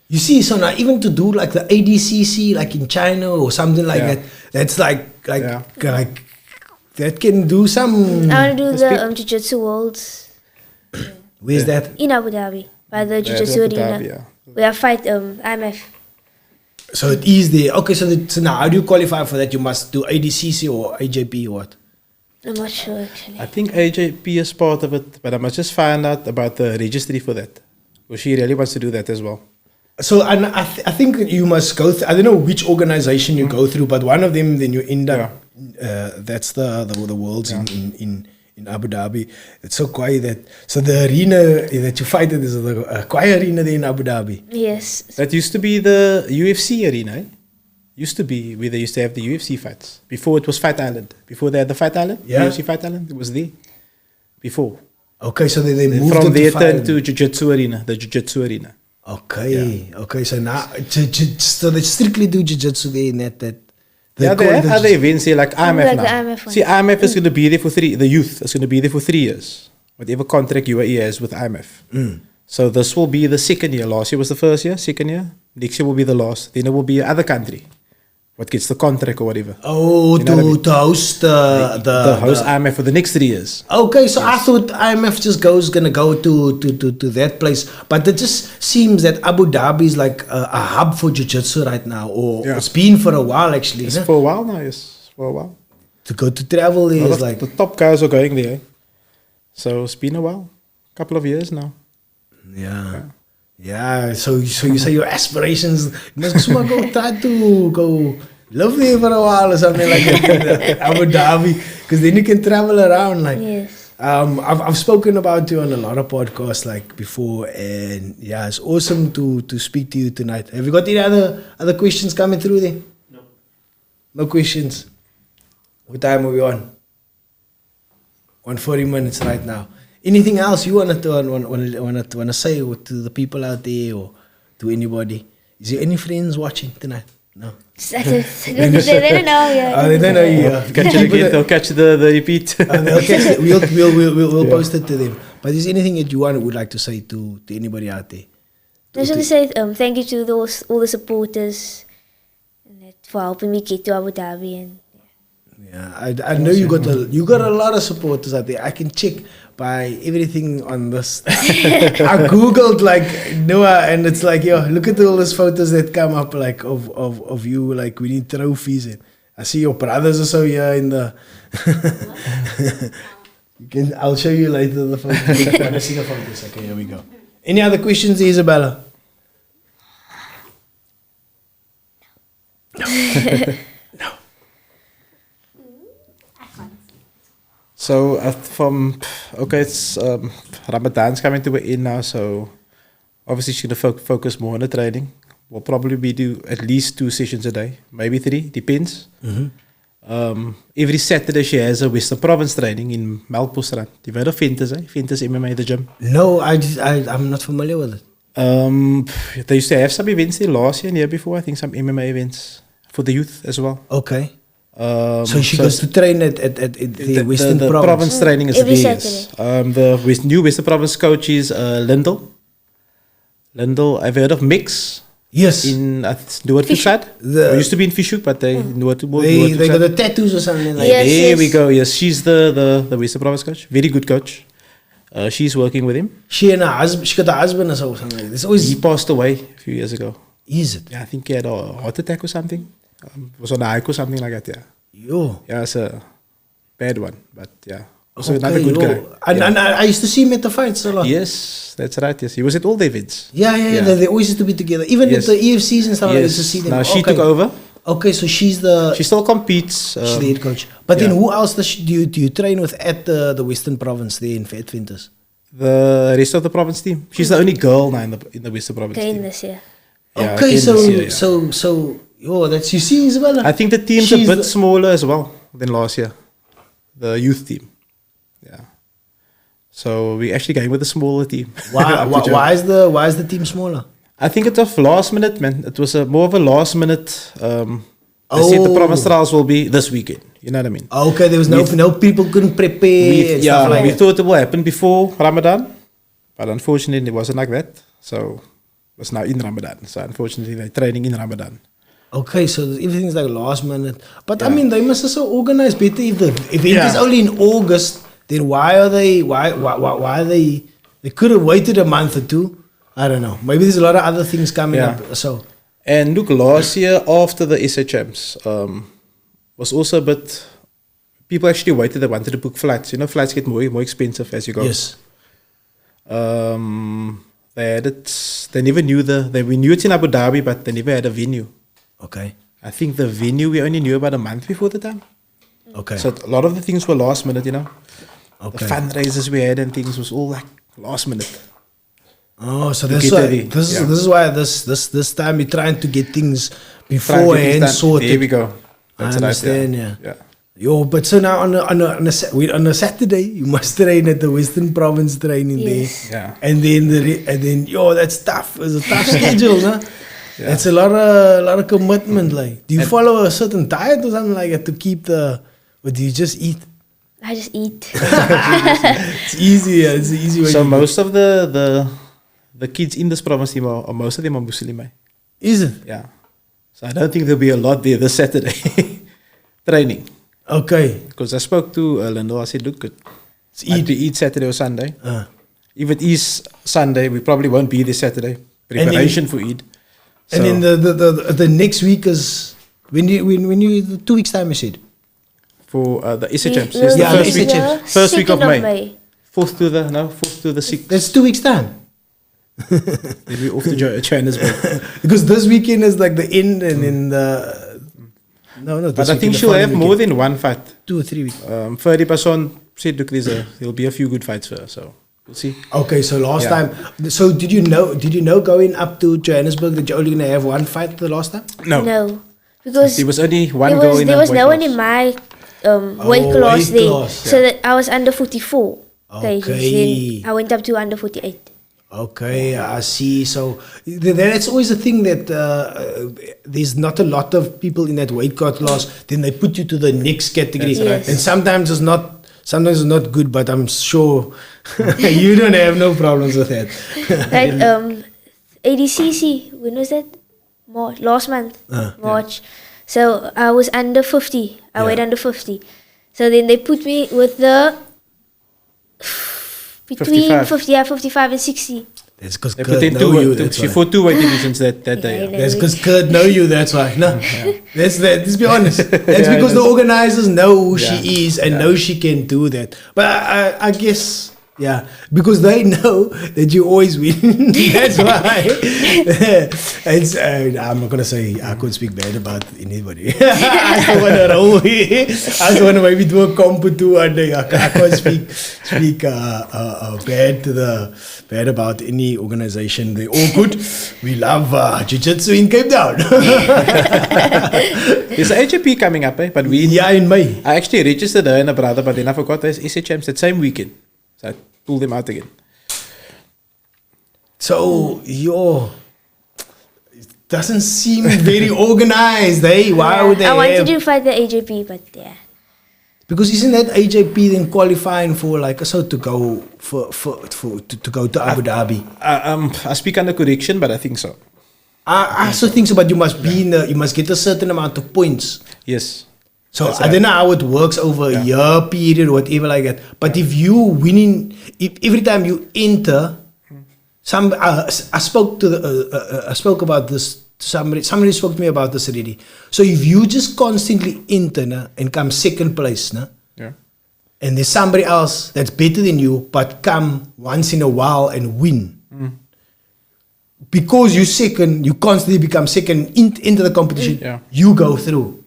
You see, so now even to do like the ADCC, like in China or something like Yeah. that, that's like Yeah. that can do some. I want to do Let's the pick- Jiu-Jitsu Worlds Where's that? in Abu Dhabi by the Jiu-Jitsu Abu arena. Dhabi, yeah. We have fight IMF. So it is there. Okay, so now how do you qualify for that? You must do ADCC or AJP or what? I'm not sure actually. I think AJP is part of it, but I must just find out about the registry for that. Because she really wants to do that as well. So I think you must go. I don't know which organization you go through, but one of them, then you end up. That's the worlds in Abu Dhabi. It's so quiet that the arena that you fight at is a quiet arena there in Abu Dhabi. Yes. That used to be the UFC arena. Used to be where they used to have the UFC fights. Before it was Fight Island. Before they had the Fight Island, Yeah. UFC Fight Island, it was there. Before. Okay, so they moved From it there to turned to Jiu-Jitsu arena, the Jiu-Jitsu arena. Okay, okay. So now, so they strictly do jiu-jitsu there in that. Yeah, they have other events here like IMF like now. the IMF one. See, IMF is going to be there for the youth is going to be there for 3 years. Whatever contract UAE has with IMF. So this will be the second year. Last year was the first year, second year. Next year will be the last. Then it will be another country. What gets the contract or whatever. Oh, You know what I mean? to host The host IMF for the next 3 years. Okay, so I thought IMF just gonna go to that place, but it just seems that Abu Dhabi is like a hub for jiu-jitsu right now, or Yeah. it's been for a while actually. It's Huh? for a while now, yes. For a while. To go to travel there A lot is of like the top guys are going there. So it's been a while. Couple of years now. yeah. So you say your aspirations, you must go try to go live there for a while or something like that, Abu Dhabi, because then you can travel around like. Yes. I've spoken about you on a lot of podcasts like before, and yeah, it's awesome to speak to you tonight. Have you got any other questions coming through there? No. No questions. What time are we on? 140 minutes right now. Anything else you wanna say to the people out there or to anybody? Is there any friends watching tonight? No. They don't know. Yeah. They don't know you. Catch it again. They'll catch the repeat. They'll catch it. We'll post it to them. But is there anything that you would like to say to anybody out there? I just want to say thank you to all the supporters for helping me get to Abu Dhabi. And Yeah, I know you got a lot of supporters out there. I can check by everything on this. I googled like Nuha, and it's like, yo, look at all those photos that come up like of you like winning trophies, and I see your brothers also here in the. I'll show you later the photos. I see the photos. Okay, here we go. Any other questions, Isabella? No. So it's Ramadan's coming to an end now, so obviously she's gonna focus more on the training. We'll probably do at least 2 sessions a day, maybe 3, depends. Every Saturday she has a Western Province training in Melkbosstrand. You've heard of Ventus, eh? Ventus MMA, the gym. No, I'm not familiar with it. They used to have some events there last year and year before. I think some MMA events for the youth as well. Okay. So she goes to train at the Western the Province. province training is Every there. Saturday. The new Western Province coach is Lindel. I've heard of Mix. Yes. In Noordhoekstad. We used to be in Fishhoek, but they They got the tattoos or something like Yes, that. There we go. Yes, she's the Western Province coach. Very good coach. She's working with him. She and her husband, she got a husband or something like that. He passed away a few years ago. Is it? Yeah, I think he had a heart attack or something. Was on a hike or something like that. Yeah. Yo. Yeah, it's a bad one, but yeah. Also another good guy. And I used to see him at the fights a lot. Yes, that's right. Yes, he was at all the events. Yeah. They always used to be together. Even Yes. at the EFCs and stuff, I used to see them. Now she took over. Okay, so she's She still competes. she's the head coach. But then yeah. who else do you train with at the Western Province there in Ventus? The rest of the province team. She's the only girl now in the Western Province okay, team. this year. Yeah, Okay, again so this year, yeah. so that's you see Isabella. I think the team's She's a bit smaller as well than last year. The youth team. Yeah. So we're actually going with a smaller team. Why is the team smaller? I think it was last minute, man. It was more of a last minute. They said the province trials will be this weekend. You know what I mean? Okay, there was no people couldn't prepare. And stuff like we that. thought it will happen before Ramadan, but unfortunately it wasn't like that. So it's now in Ramadan. So unfortunately they're training in Ramadan. Okay, so everything's like last minute. But I Yeah. mean, they must also organize better. If the event is Yeah. only in August, then why are they? Why are they? They could have waited a month or 2. I don't know. Maybe there's a lot of other things coming Yeah. up. So And look, last year after the SHMs was also a bit. People actually waited. They wanted to book flights. You know, flights get more expensive as you go. yes, They had it. They never knew we knew it's in Abu Dhabi, but they never had a venue. okay, I think the venue we only knew about a month before the time. okay, So a lot of the things were last minute. You know, okay. the fundraisers we had and things was all like last minute. Oh, so To this is get why, ready, this yeah. is why this time we're trying to get things Trying to get beforehand things done. sorted. There we go. I That's understand. right, Yeah. Yo, but so now on a Saturday you must train at the Western Province training Yes. there. Yeah. And then that's tough. It's a tough schedule, huh? Yeah. It's a lot of commitment. Like, do you follow a certain diet or something like that to keep or do you just eat? I just eat. It's easy. Yeah, it's the easy way. So to do it. most of the kids in this province team are most of them are Muslim. Eh? Is it Yeah. So I don't think there'll be a lot there this Saturday training. okay? Because I spoke to Linda. I said, look, It's either eat Saturday or Sunday. Uh, If it is Sunday, we probably won't be there Saturday. Preparation for Eid. and then the next week is when you 2 weeks time you said. for the SHMs. No, Yes, the Yeah, first the week, SHMs. first week of 2nd May. 4th to the 6th. That's 2 weeks time. We'll be off to Johannesburg. Because this weekend is like the end, and then the no. But This I think weekend, the she'll have following more weekend. than one fight. 2 or 3 weeks. Ferdy Passon said, look, there'll be a few good fights for her. So we'll see. Okay, so last Yeah. time. So did you know going up to Johannesburg that you're only gonna have one fight the last time? No, because There was only one there girl was, in there the was weight no one class. in my weight class weight there, class, so that I was under 44. Okay, Okay. then I went up to under 48. Okay, I see. So that's always a thing that there's not a lot of people in that weight cut class. Then they put you to the next category, That's right. Yes. and sometimes it's not good. But I'm sure you don't have no problems with that. Like ADCC, when was that? Last month, March. So I was under 50. I weighed under 50. So then they put me with the between 55 and 60. That's because They Kurt put in know you. That's she why. fought 2 weight divisions that day. Yeah, That's because Kurt know you. That's why. No, that's that. Let's be honest. That's because the organizers know who she is and know she can do that. But I guess. Yeah, because they know that you always win. That's why. It's, I'm not gonna say I could speak bad about anybody. I don't want to roll here. I just want to maybe do a comp or two. And I can't speak bad about any organization. They're all good. We love Jiu-Jitsu in Cape Town. There's a AJP coming up, but we. Yeah, in May. I actually registered her and a brother, but then I forgot there's SHMs that same weekend. So I pulled them out again. So it doesn't seem very organized, eh? Why would they I wanted have? to fight the AJP, but yeah. Because isn't that AJP then qualifying for like to go to go to Abu Dhabi? I speak under correction, but I think so. I also think so, but you must be you must get a certain amount of points. Yes. So That's I don't know how it works over a year period or whatever like that. But if you winning, if every time you enter, I spoke about this to somebody. Somebody spoke to me about this already. So if you just constantly enter and come second place, Yeah. and there's somebody else that's better than you, but come once in a while and win. Because you're second, you constantly become second into the competition. Yeah. You go through.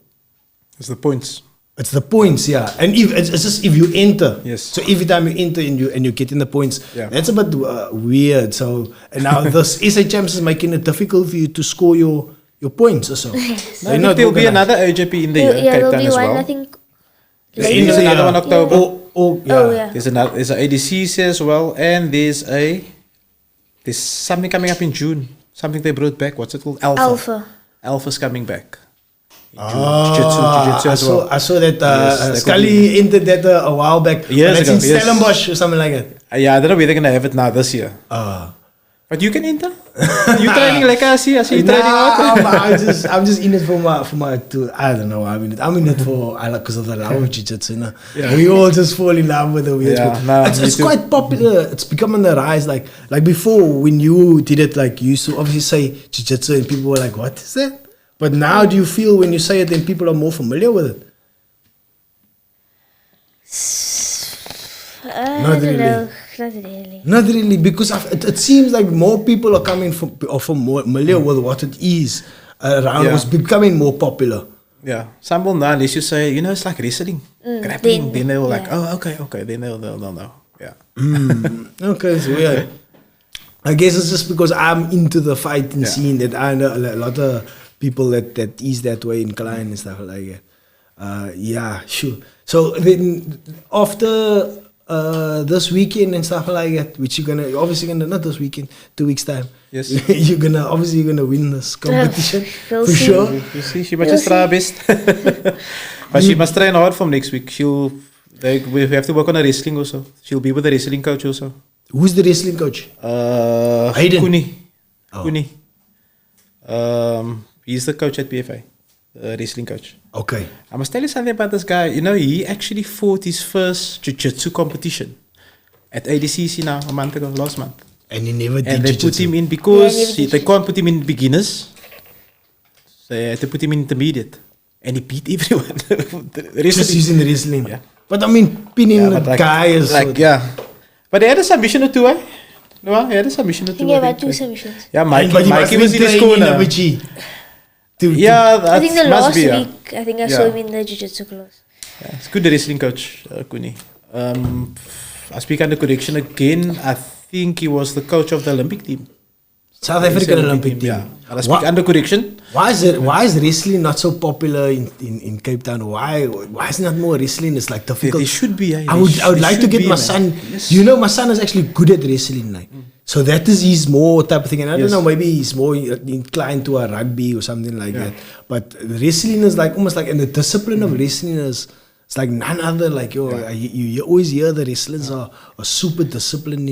It's the points. It's the points, yeah. And if it's just if you enter. Yes. So every time you enter and you get in the points, Yeah. that's a bit weird. So and now this SHMs is making it difficult for you to score your points or so. No, I think there'll be another AJP in the year, Yeah, Cape there'll Town be as one, well. I think. There's another one October. Yeah. Oh, yeah. There's an ADCC as well, and there's something coming up in June. Something they brought back. What's it called? Alpha. Alpha's coming back. Jiu-Jitsu as well. I saw that Yes, Scully entered that a while back. Years But it's ago, in yes. Stellenbosch or something like that. Yeah, I don't know whether they're gonna have it now this year. But you can enter. You training like I see you training out. I'm just in it for my I don't know. I'm in it for because of the love of jiu-jitsu. Yeah. We all just fall in love with the way Yeah, nah, me it's too. quite popular. It's become on the rise. Like before when you did it, like you used to obviously say jiu-jitsu and people were like, "What is that?" But now, do you feel when you say it, then people are more familiar with it? I Not don't really. know. Not really. Not really, because it seems like more people are coming from more familiar with what it is around. Yeah. It's becoming more popular. Yeah, some will know unless you say, it's like wrestling, grappling. Then they'll like, yeah. okay. Then they'll know. Yeah. Okay, so yeah. I guess it's just because I'm into the fighting scene that I know a lot of people that is that way inclined and stuff like that. Yeah, sure. So then after this weekend and stuff like that, which you're obviously gonna not this weekend, 2 weeks time. Yes. you're gonna win this competition we'll for see. sure. You see, she must just try her best. But she must train hard from next week. We have to work on her wrestling also. She'll be with the wrestling coach also. Who's the wrestling coach? Hayden. Kuni. Oh. Kuni. He's the coach at PFA, the wrestling coach. Okay. I must tell you something about this guy. He actually fought his first jiu-jitsu competition at ADCC now, last month. And he never did And they jiu-jitsu. put him in because Yeah, he never did they can't put him in beginners. So they had to put him in intermediate. And he beat everyone. The rest Just of using the wrestling. Yeah. But I mean, pinning the but guy is But they had a submission or two, eh? No, he had a submission or I two. think I I had think. 2 submissions. Yeah, But Mikey he must was in his corner. Yeah. Yeah, I think the that last must be. week, I think I saw him in the jiu-jitsu class. Yeah, it's good, the wrestling coach, Kuni. I speak under correction again. I think he was the coach of the Olympic team. South African Olympic team. Yeah. And I speak under correction. Why is wrestling not so popular in Cape Town? Why is not more wrestling? It's like difficult. They should be. I would like to get my son. You know, my son is actually good at wrestling. Like, So that is his more type of thing. And I don't Yes. know, maybe he's more inclined to a rugby or something like that. But wrestling is like almost like, and the discipline of wrestling is, it's like none other. Like, you always hear the wrestlers are super disciplined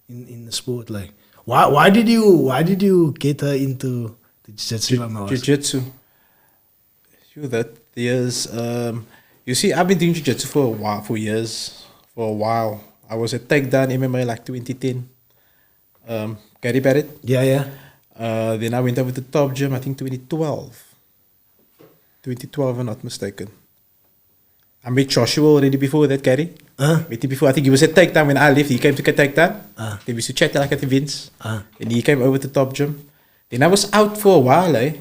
in the sport. Like, why did you get her into the jiu-jitsu? Jiu-Jitsu. That years. You see, I've been doing jiu-jitsu for a while, for a while. I was at Takedown MMA like 2010. Gary Barrett. Yeah. Then I went over to Top Gym, I think 2012. 2012, if I'm not mistaken. I met Joshua already before that, Gary. Met him before. I think he was at Takedown when I left. He came to Takedown. Then we used to chat like at events. And he came over to Top Gym. Then I was out for a while, eh?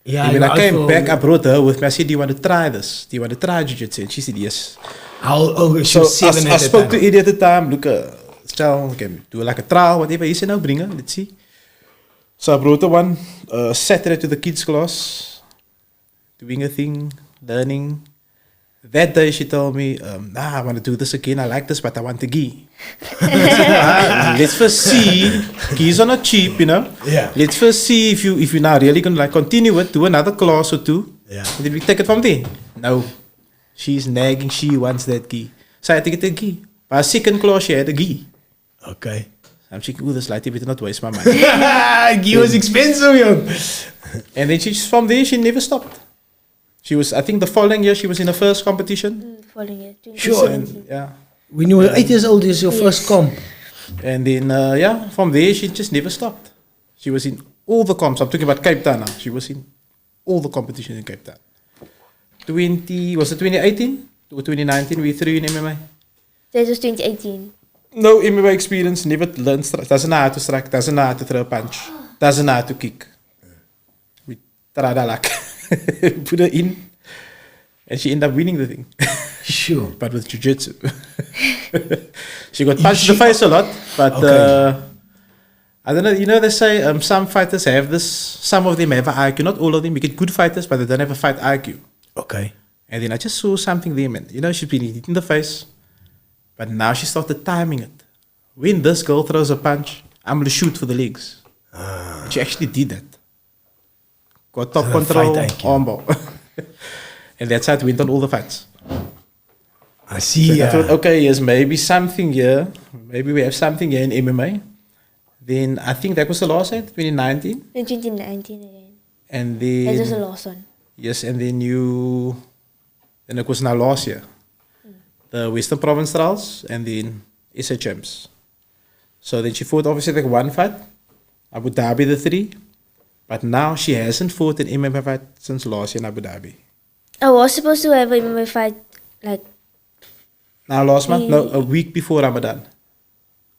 Yeah. And when I came back, I brought her with me. I said, do you want to try this? Do you want to try jiu-jitsu? And she said, yes. She was 7 I spoke to Eddie at the time. Look, okay, do like a trial, whatever. He said, no, bring her. Let's see. So I brought her one Saturday to the kids' class, doing a thing, learning. That day she told me, I want to do this again. I like this, but I want the gi. Let's first see. Gis are not cheap, you know. Yeah. Let's first see if you now really gonna like continue it, do another class or two. Yeah. And then we take it from there. No. She's nagging, she wants that gi. So I had to get the gi. By second class she had the gi. Okay. I'm thinking, this light better not waste my money. Gi was expensive, yo. And then from there she never stopped. She was, I think the following year she was in the first competition. Following it. Sure. 2017. Yeah. When you were 8 years old, is your first comp. And then, from there she just never stopped. She was in all the comps. I'm talking about Cape Town now. She was in all the competitions in Cape Town. Was it 2018 or 2019 we threw in MMA? That was 2018. No MMA experience, never learned strike. Doesn't know how to strike, doesn't know how to throw a punch, doesn't know how to kick. We tried our luck. Put her in, and she ended up winning the thing. Sure. But with jiu-jitsu. She got punched in the face a lot, but I don't know, you know they say some fighters have this, some of them have an IQ, not all of them, you get good fighters, but they don't have a fight IQ. Okay. And then I just saw something there, man. You know, she's been hit in the face, but now she started timing it. When this girl throws a punch, I'm going to shoot for the legs. And she actually did that. Got top control, armbar. And that's how it went on all the fights. I see. So I thought, okay, yes, maybe something here. Maybe we have something here in MMA. Then I think that was the last one, 2019. In 2019 again. And then... That was the last one. Yes, and then and it was now last year. The Western Province trials and then SA Champs. So then she fought obviously like one fight, Abu Dhabi the 3. But now she hasn't fought an MMA fight since last year in Abu Dhabi. I was supposed to have a MMA fight like... Now last month? No, a week before Ramadan.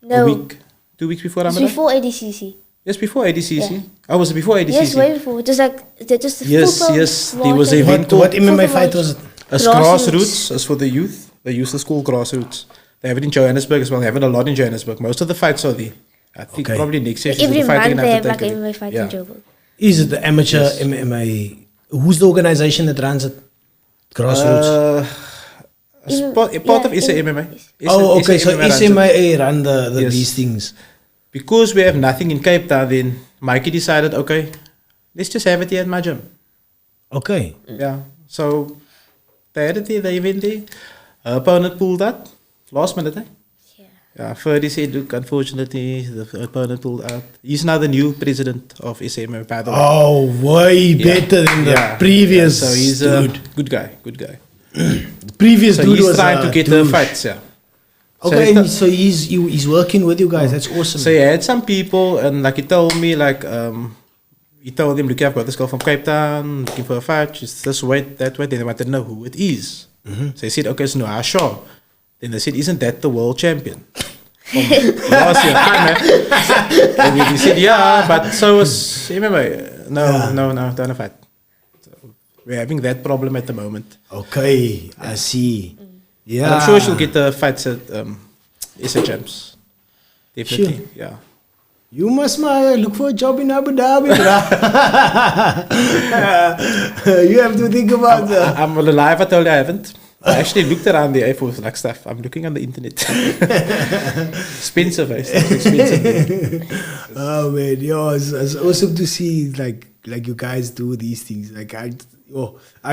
No. A week. 2 weeks before It's Ramadan? before ADCC. Yes, before ADCC. Yeah. Oh, was it before ADCC? Yes, way before. Just like just the Yes. There was a event What MMA fight was it? As grassroots, as for the youth. The youth is called grassroots. They have it in Johannesburg as well. They have it a lot in Johannesburg. Most of the fights are there. I think probably next year. Every the fighting month they have to like take an it. MMA fight in Joburg. Is it the amateur MMA? Who's the organization that runs it? Grassroots. Part of SA MMA. Oh, okay. So runs it. SMA run Yes. these things. Because we have nothing in Cape Town, then Mikey decided, okay, let's just have it here at my gym. Okay. Yeah. So they had it there, the event there. Her opponent pulled out. Last minute, eh? Yeah, Ferdy said, look, unfortunately, the opponent pulled out. He's now the new president of SMA, by the way. Oh, way better than the previous So he's dude. a good guy, good guy. Previous So dude he's was trying to get the douche. fights, yeah. Okay, So, so he's working with you guys. That's awesome. so he had some people, and like he told me, like, he told them, look, I've got this girl from Cape Town, looking for a fight, she's this way, that way. Then they wanted to know who it is. So he said, okay, it's Nuha Shah. Then they said, isn't that the world champion? From last year, and he said, yeah, but so was MMA. No, don't fight. So we're having that problem at the moment. Okay, I see. Yeah, And I'm sure she'll get the fights at SA Champs. Definitely, Sure. yeah. You must look for a job in Abu Dhabi, bruh. You have to think about that. I'm alive, I told you I haven't. I actually looked around the for like stuff. I'm looking on the internet. Expensive, eh? Stuff's expensive. Oh man, yo, it's awesome to see like you guys do these things. Like I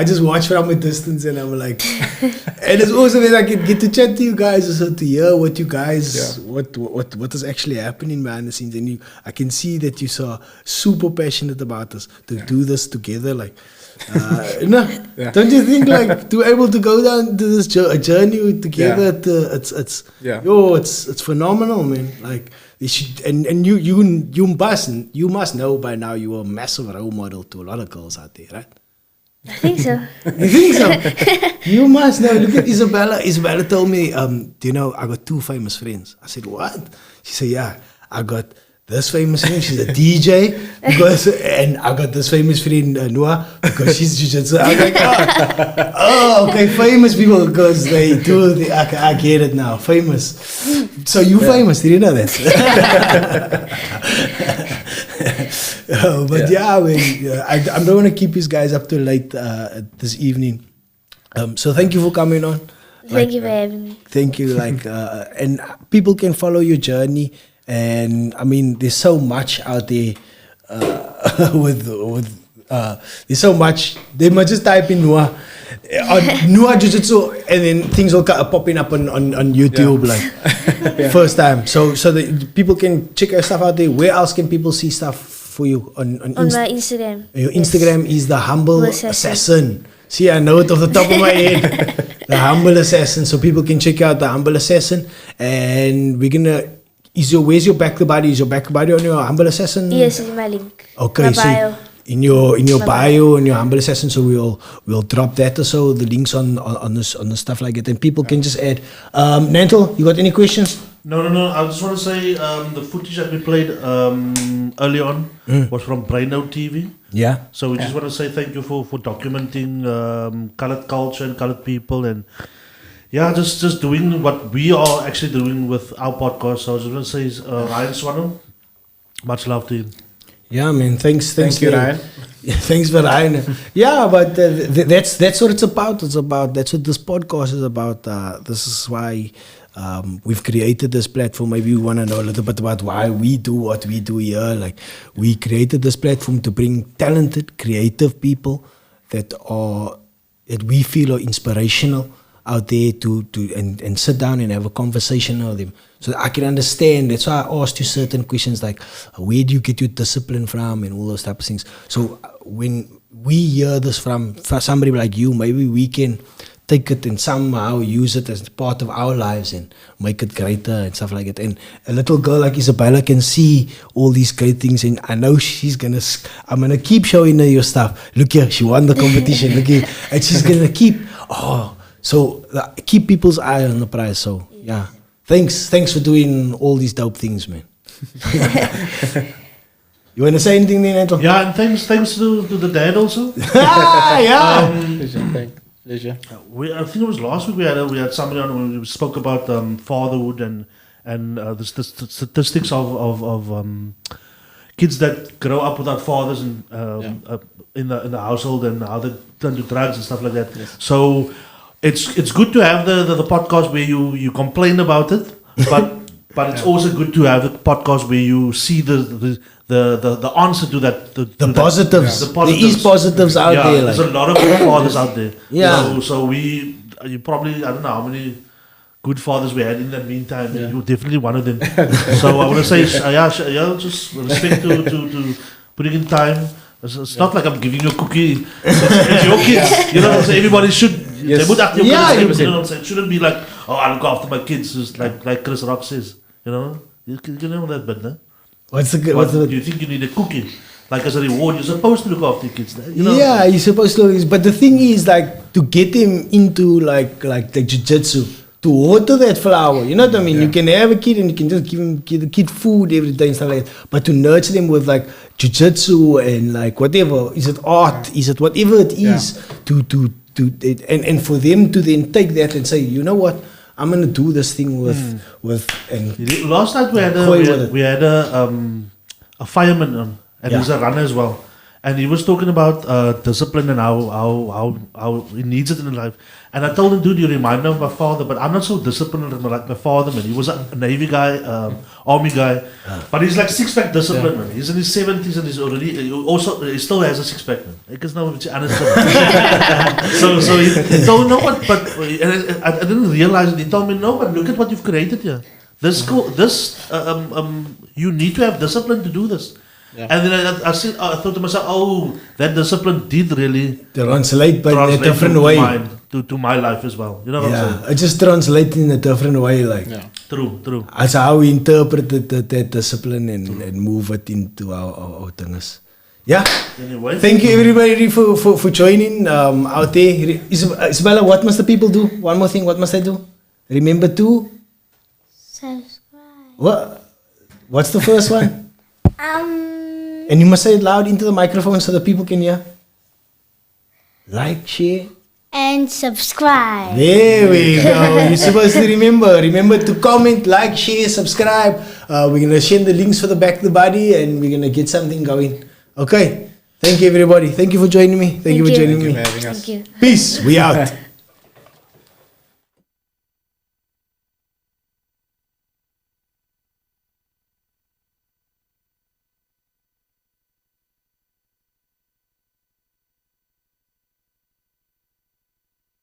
just watch from a distance and I'm like, and it's awesome that I can get to chat to you guys, also to hear what you guys, what is actually happening behind the scenes, and I can see that you are super passionate about this, to do this together, like. Don't you think like to be able to go down to this journey together? It's phenomenal, man. Like you should, and you must know by now you are a massive role model to a lot of girls out there, right? I think so. You think so? You must know. Look at Isabella. Isabella told me, do you know, I got 2 famous friends. I said, what? She said, yeah, I got this famous friend, she's a DJ, and I got this famous friend, Nuha, because she's Jiu-Jitsu. I was like, oh, okay, famous people, because they do, I get it now, famous. So you famous, did you know that? I don't want to keep you guys up too late this evening. So thank you for coming on. Thank you for having me. Thank you, and people can follow your journey. And I mean, there's so much out there there's so much. They might just type in Nuha Jiu-Jitsu, and then things will popping up on YouTube first time. So that people can check your stuff out there. Where else can people see stuff for you on my Instagram? Your Instagram is the Humble Assassin. See, I know it off the top of my head. The Humble Assassin. So people can check out the Humble Assassin, and we're gonna. Where's your back body? Is your back body on your Humble Assassin? Yes, in my link. Okay, my bio. So in your bio and your Humble Assassin, so we'll drop that also, the links on the stuff like that, and people can just add. Nantel, you got any questions? No. I just want to say the footage that we played early on was from Brainout TV. Yeah. So we just want to say thank you for documenting colored culture and colored people, and just doing what we are actually doing with our podcast. So I was going to say, Ryan Swanham, much love to him. Yeah, man. Thanks you, Ryan. Thanks for Ryan. Yeah, but that's what it's about. That's what this podcast is about. This is why we've created this platform. Maybe you want to know a little bit about why we do what we do here. Like, we created this platform to bring talented, creative people that we feel are inspirational out there and sit down and have a conversation with them, so that I can understand. That's why I asked you certain questions like, where do you get your discipline from, and all those type of things. So when we hear this from somebody like you, maybe we can take it and somehow use it as part of our lives and make it greater and stuff like that. And a little girl like Isabella can see all these great things, and I know I'm gonna keep showing her your stuff. Look here, she won the competition. Look here, and she's gonna keep. So keep people's eye on the prize. So yeah, thanks for doing all these dope things, man. You want to say anything, Nantel? Yeah, and thanks to the dad also. Pleasure. I think it was last week we had somebody on when we spoke about fatherhood and the statistics of kids that grow up without fathers and in the household, and how they turn to drugs and stuff like that. Yes. So it's good to have the podcast where you complain about it, but it's also good to have the podcast where you see the answer to that. The positives. The positives. There is positives out there. There's a lot of good fathers out there. Yeah. So you probably, I don't know how many good fathers we had in the meantime. Yeah. You're definitely one of them. So I want to say, just respect to putting in time. It's not like I'm giving you a cookie. It's your kids. You know, so everybody should. Yes. They would act your kids. You know what I'm saying? It shouldn't be like, I look after my kids, just like Chris Rock says. You know, you know that bit, no? Do you think you need a cookie? Like as a reward, you're supposed to look after your kids. You know? Yeah, you're supposed to. But the thing is, like, to get them into like the jiu-jitsu, to water that flower. You know what I mean? Yeah. You can have a kid and you can just give the kid food every day and stuff like that. But to nurture them with like jiu-jitsu and like whatever, is it art? Is it whatever it is? And for them to then take that and say, you know what? I'm gonna do this thing with and last night we had a fireman on, and he's a runner as well. and he was talking about discipline and how he needs it in his life. And I told him, dude, you remind me of my father, but I'm not so disciplined like my father, man. He was a Navy guy, Army guy, but he's like six-pack discipline, man. He's in his 70s and he still has a six-pack, man. Ek is nou 'n bietjie anders. So he told me, no, but I didn't realize it. He told me, no, but look at what you've created here. You need to have discipline to do this. Yeah. And then I thought to myself, oh, that discipline did really translate in a different way to my life as well. You know what I'm saying? It just translates in a different way, like True. That's how we interpret that discipline and move it into our things. Yeah. Anyway, thank you everybody for joining out there. Isabella, what must the people do? One more thing, what must they do? Remember to subscribe. What's the first one? And you must say it loud into the microphone so that people can hear. Like, share, and subscribe. There we go. You're supposed to remember. Remember to comment, like, share, subscribe. We're going to send the links for the back of the body and we're going to get something going. Okay. Thank you, everybody. Thank you for joining me. Thank you for joining me. Thank you. Peace. We out.